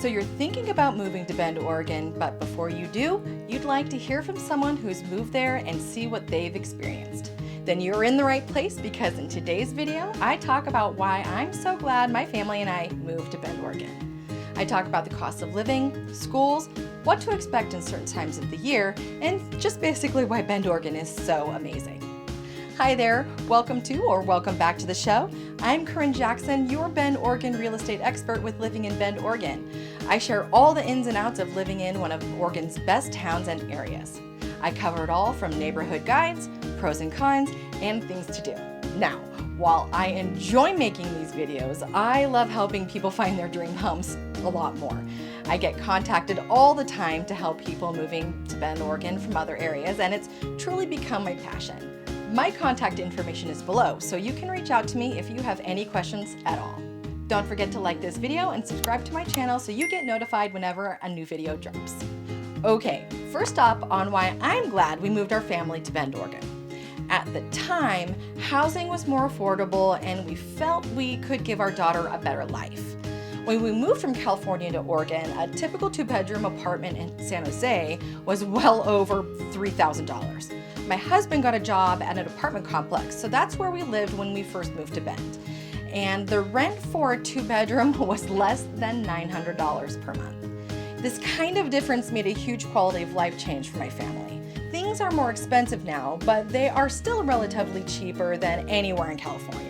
So you're thinking about moving to Bend, Oregon, but before you do, you'd like to hear from someone who's moved there and see what they've experienced. Then you're in the right place, because in today's video, I talk about why I'm so glad my family and I moved to Bend, Oregon. I talk about the cost of living, schools, what to expect in certain times of the year, and just basically why Bend, Oregon is so amazing. Hi there, welcome back to the show. I'm Carin Jackson, your Bend, Oregon real estate expert with Living in Bend, Oregon. I share all the ins and outs of living in one of Oregon's best towns and areas. I cover it all from neighborhood guides, pros and cons, and things to do. Now, while I enjoy making these videos, I love helping people find their dream homes a lot more. I get contacted all the time to help people moving to Bend, Oregon from other areas, and it's truly become my passion. My contact information is below, so you can reach out to me if you have any questions at all. Don't forget to like this video and subscribe to my channel so you get notified whenever a new video drops. Okay, first up on why I'm glad we moved our family to Bend, Oregon. At the time, housing was more affordable and we felt we could give our daughter a better life. When we moved from California to Oregon, a typical 2-bedroom apartment in San Jose was well over $3,000. My husband got a job at an apartment complex, so that's where we lived when we first moved to Bend. And the rent for a 2-bedroom was less than $900 per month. This kind of difference made a huge quality of life change for my family. Things are more expensive now, but they are still relatively cheaper than anywhere in California.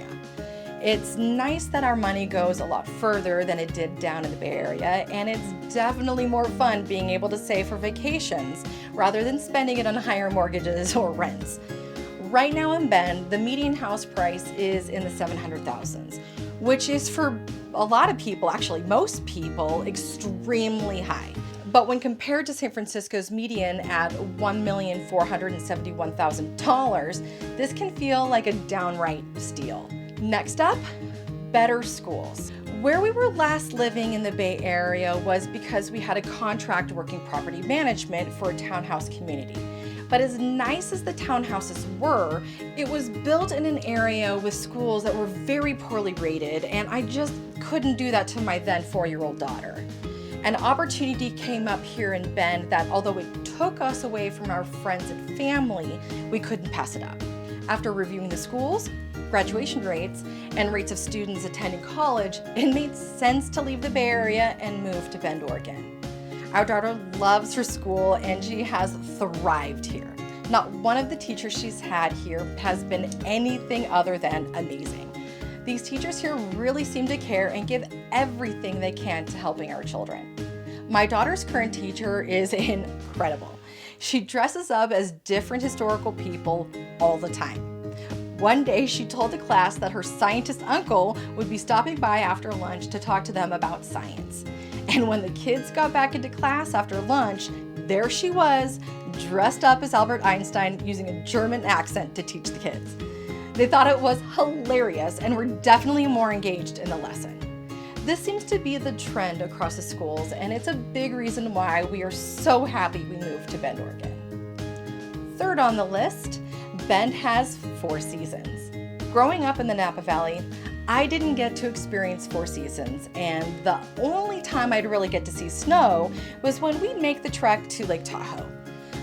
It's nice that our money goes a lot further than it did down in the Bay Area, and it's definitely more fun being able to save for vacations rather than spending it on higher mortgages or rents. Right now in Bend, the median house price is in the $700,000s, which is for a lot of people, actually most people, extremely high. But when compared to San Francisco's median at $1,471,000, this can feel like a downright steal. Next up, better schools. Where we were last living in the Bay Area was because we had a contract working property management for a townhouse community. But as nice as the townhouses were, it was built in an area with schools that were very poorly rated, and I just couldn't do that to my then 4-year-old daughter. An opportunity came up here in Bend that, although it took us away from our friends and family, we couldn't pass it up. After reviewing the schools, graduation rates, and rates of students attending college, it made sense to leave the Bay Area and move to Bend, Oregon. Our daughter loves her school and she has thrived here. Not one of the teachers she's had here has been anything other than amazing. These teachers here really seem to care and give everything they can to helping our children. My daughter's current teacher is incredible. She dresses up as different historical people all the time. One day she told the class that her scientist uncle would be stopping by after lunch to talk to them about science. And when the kids got back into class after lunch, there she was, dressed up as Albert Einstein using a German accent to teach the kids. They thought it was hilarious and were definitely more engaged in the lesson. This seems to be the trend across the schools, and it's a big reason why we are so happy we moved to Bend, Oregon. Third on the list, Bend has 4 seasons. Growing up in the Napa Valley, I didn't get to experience 4 seasons, and the only time I'd really get to see snow was when we'd make the trek to Lake Tahoe.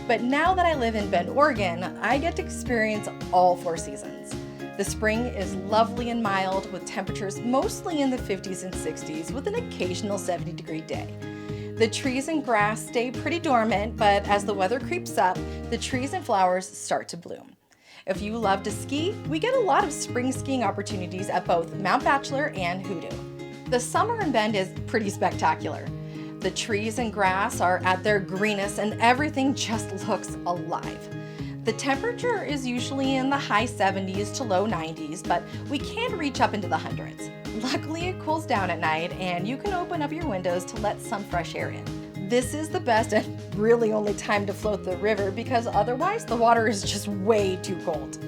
But now that I live in Bend, Oregon, I get to experience all 4 seasons. The spring is lovely and mild with temperatures mostly in the 50s and 60s with an occasional 70-degree day. The trees and grass stay pretty dormant, but as the weather creeps up, the trees and flowers start to bloom. If you love to ski, we get a lot of spring skiing opportunities at both Mount Bachelor and Hoodoo. The summer in Bend is pretty spectacular. The trees and grass are at their greenest and everything just looks alive. The temperature is usually in the high 70s to low 90s, but we can reach up into the hundreds. Luckily, it cools down at night and you can open up your windows to let some fresh air in. This is the best and really only time to float the river because otherwise the water is just way too cold.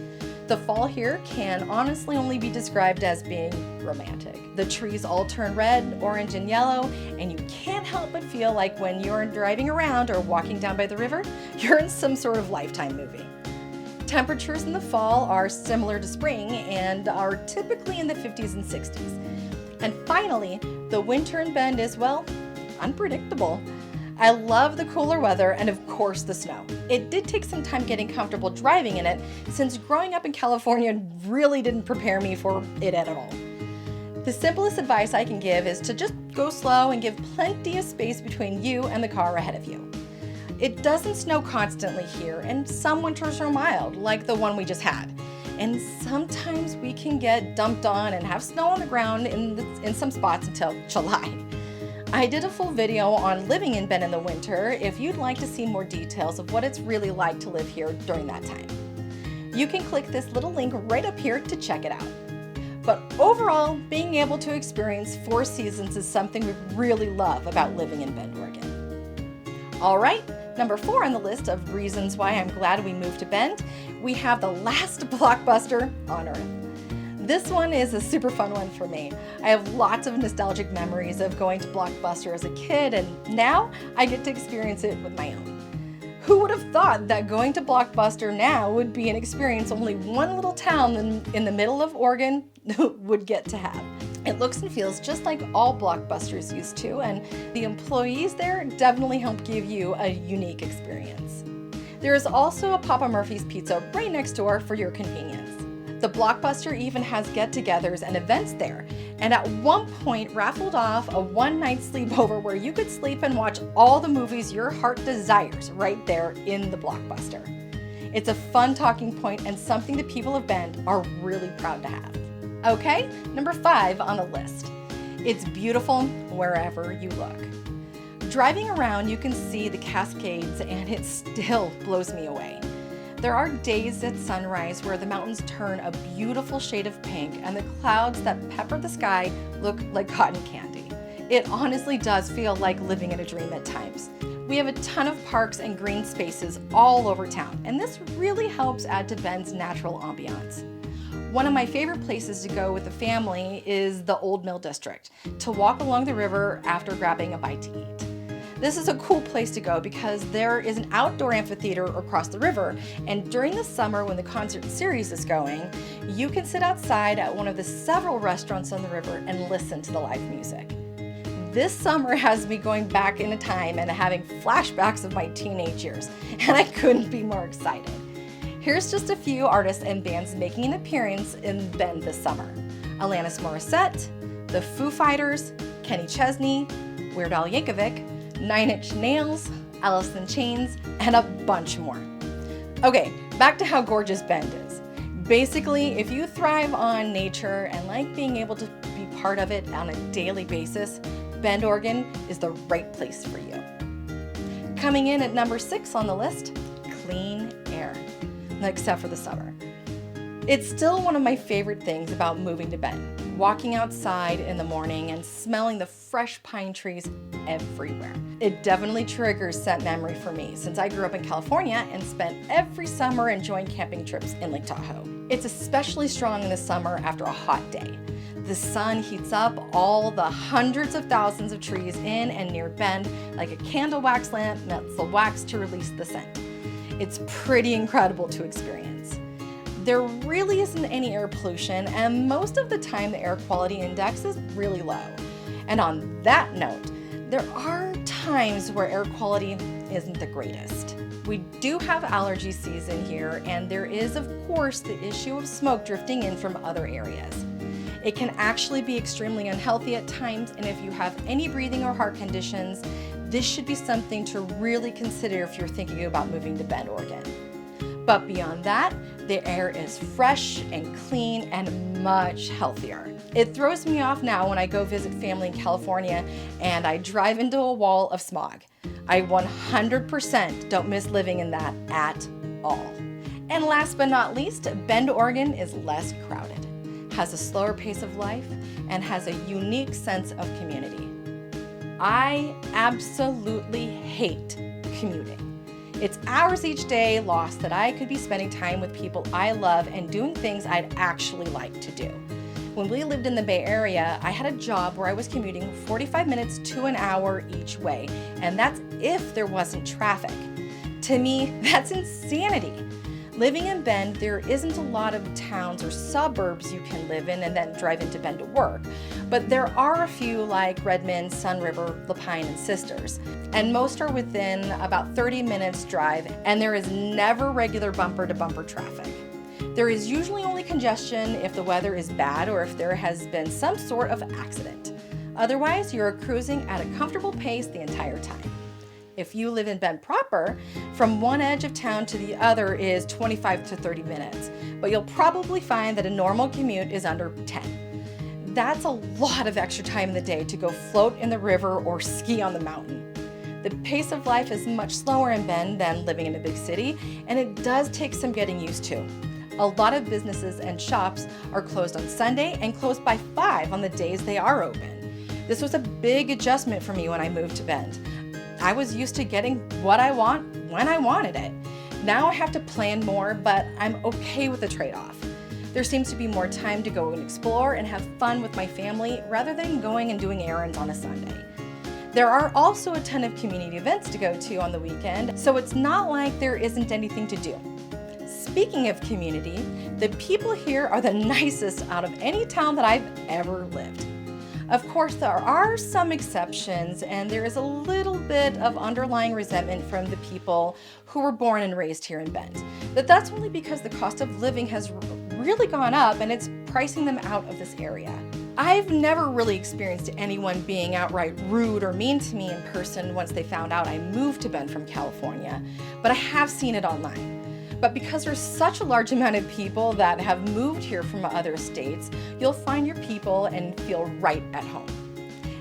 The fall here can honestly only be described as being romantic. The trees all turn red, orange, and yellow, and you can't help but feel like when you're driving around or walking down by the river, you're in some sort of Lifetime movie. Temperatures in the fall are similar to spring and are typically in the 50s and 60s. And finally, the winter in Bend is, well, unpredictable. I love the cooler weather and of course the snow. It did take some time getting comfortable driving in it since growing up in California really didn't prepare me for it at all. The simplest advice I can give is to just go slow and give plenty of space between you and the car ahead of you. It doesn't snow constantly here, and some winters are mild, like the one we just had. And sometimes we can get dumped on and have snow on the ground in some spots until July. I did a full video on living in Bend in the winter if you'd like to see more details of what it's really like to live here during that time. You can click this little link right up here to check it out. But overall, being able to experience 4 seasons is something we really love about living in Bend, Oregon. All right, number 4 on the list of reasons why I'm glad we moved to Bend, we have the last Blockbuster on Earth. This one is a super fun one for me. I have lots of nostalgic memories of going to Blockbuster as a kid, and now I get to experience it with my own. Who would have thought that going to Blockbuster now would be an experience only one little town in the middle of Oregon would get to have? It looks and feels just like all Blockbusters used to, and the employees there definitely help give you a unique experience. There is also a Papa Murphy's Pizza right next door for your convenience. The Blockbuster even has get-togethers and events there, and at one point raffled off a one-night sleepover where you could sleep and watch all the movies your heart desires right there in the Blockbuster. It's a fun talking point and something the people of Bend are really proud to have. Okay, number 5 on the list. It's beautiful wherever you look. Driving around, you can see the Cascades and it still blows me away. There are days at sunrise where the mountains turn a beautiful shade of pink and the clouds that pepper the sky look like cotton candy. It honestly does feel like living in a dream at times. We have a ton of parks and green spaces all over town, and this really helps add to Bend's natural ambiance. One of my favorite places to go with the family is the Old Mill District, to walk along the river after grabbing a bite to eat. This is a cool place to go because there is an outdoor amphitheater across the river, and during the summer when the concert series is going, you can sit outside at one of the several restaurants on the river and listen to the live music. This summer has me going back into time and having flashbacks of my teenage years, and I couldn't be more excited. Here's just a few artists and bands making an appearance in Bend this summer. Alanis Morissette, the Foo Fighters, Kenny Chesney, Weird Al Yankovic, 9 Inch Nails, Alice in Chains, and a bunch more. Okay, back to how gorgeous Bend is. Basically, if you thrive on nature and like being able to be part of it on a daily basis, Bend, Oregon is the right place for you. Coming in at number 6 on the list, clean air, except for the summer. It's still one of my favorite things about moving to Bend, walking outside in the morning and smelling the fresh pine trees everywhere. It definitely triggers scent memory for me since I grew up in California and spent every summer enjoying camping trips in Lake Tahoe. It's especially strong in the summer after a hot day. The sun heats up all the hundreds of thousands of trees in and near Bend like a candle wax lamp melts the wax to release the scent. It's pretty incredible to experience. There really isn't any air pollution, and most of the time the air quality index is really low. And on that note, there are times where air quality isn't the greatest. We do have allergy season here, and there is of course the issue of smoke drifting in from other areas. It can actually be extremely unhealthy at times, and if you have any breathing or heart conditions, this should be something to really consider if you're thinking about moving to Bend, Oregon. But beyond that, the air is fresh and clean and much healthier. It throws me off now when I go visit family in California and I drive into a wall of smog. I 100% don't miss living in that at all. And last but not least, Bend, Oregon is less crowded, has a slower pace of life, and has a unique sense of community. I absolutely hate commuting. It's hours each day lost that I could be spending time with people I love and doing things I'd actually like to do. When we lived in the Bay Area, I had a job where I was commuting 45 minutes to an hour each way, and that's if there wasn't traffic. To me, that's insanity. Living in Bend, there isn't a lot of towns or suburbs you can live in and then drive into Bend to work. but there are a few like Redmond, Sun River, Lapine, and Sisters, and most are within about 30 minutes drive, and there is never regular bumper-to-bumper traffic. There is usually only congestion if the weather is bad or if there has been some sort of accident. Otherwise, you're cruising at a comfortable pace the entire time. If you live in Bend proper, from one edge of town to the other is 25 to 30 minutes, but you'll probably find that a normal commute is under 10. That's a lot of extra time in the day to go float in the river or ski on the mountain. The pace of life is much slower in Bend than living in a big city, and it does take some getting used to. A lot of businesses and shops are closed on Sunday and closed by 5 on the days they are open. This was a big adjustment for me when I moved to Bend. I was used to getting what I want when I wanted it. Now I have to plan more, but I'm okay with the trade-off. There seems to be more time to go and explore and have fun with my family rather than going and doing errands on a Sunday. There are also a ton of community events to go to on the weekend, so it's not like there isn't anything to do. Speaking of community, the people here are the nicest out of any town that I've ever lived. Of course, there are some exceptions, and there is a little bit of underlying resentment from the people who were born and raised here in Bend. But that's only because the cost of living has really gone up and it's pricing them out of this area. I've never really experienced anyone being outright rude or mean to me in person once they found out I moved to Bend from California, but I have seen it online. But because there's such a large amount of people that have moved here from other states, you'll find your people and feel right at home.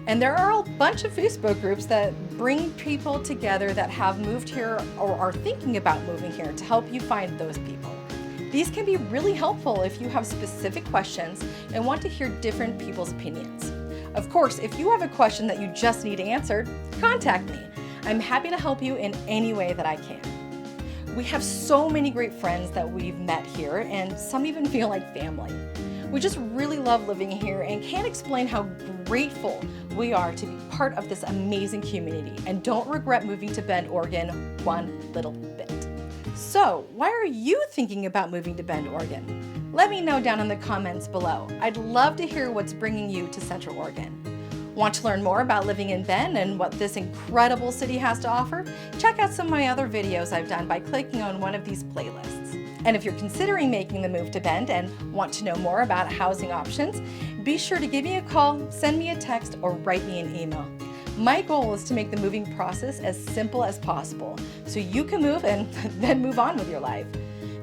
And there are a bunch of Facebook groups that bring people together that have moved here or are thinking about moving here to help you find those people. These can be really helpful if you have specific questions and want to hear different people's opinions. Of course, if you have a question that you just need answered, contact me. I'm happy to help you in any way that I can. We have so many great friends that we've met here, and some even feel like family. We just really love living here and can't explain how grateful we are to be part of this amazing community, and don't regret moving to Bend, Oregon one little bit. So, why are you thinking about moving to Bend, Oregon? Let me know down in the comments below. I'd love to hear what's bringing you to Central Oregon. Want to learn more about living in Bend and what this incredible city has to offer? Check out some of my other videos I've done by clicking on one of these playlists. And if you're considering making the move to Bend and want to know more about housing options, be sure to give me a call, send me a text, or write me an email. My goal is to make the moving process as simple as possible so you can move and then move on with your life.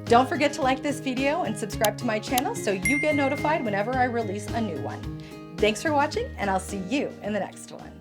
Don't forget to like this video and subscribe to my channel so you get notified whenever I release a new one. Thanks for watching, and I'll see you in the next one.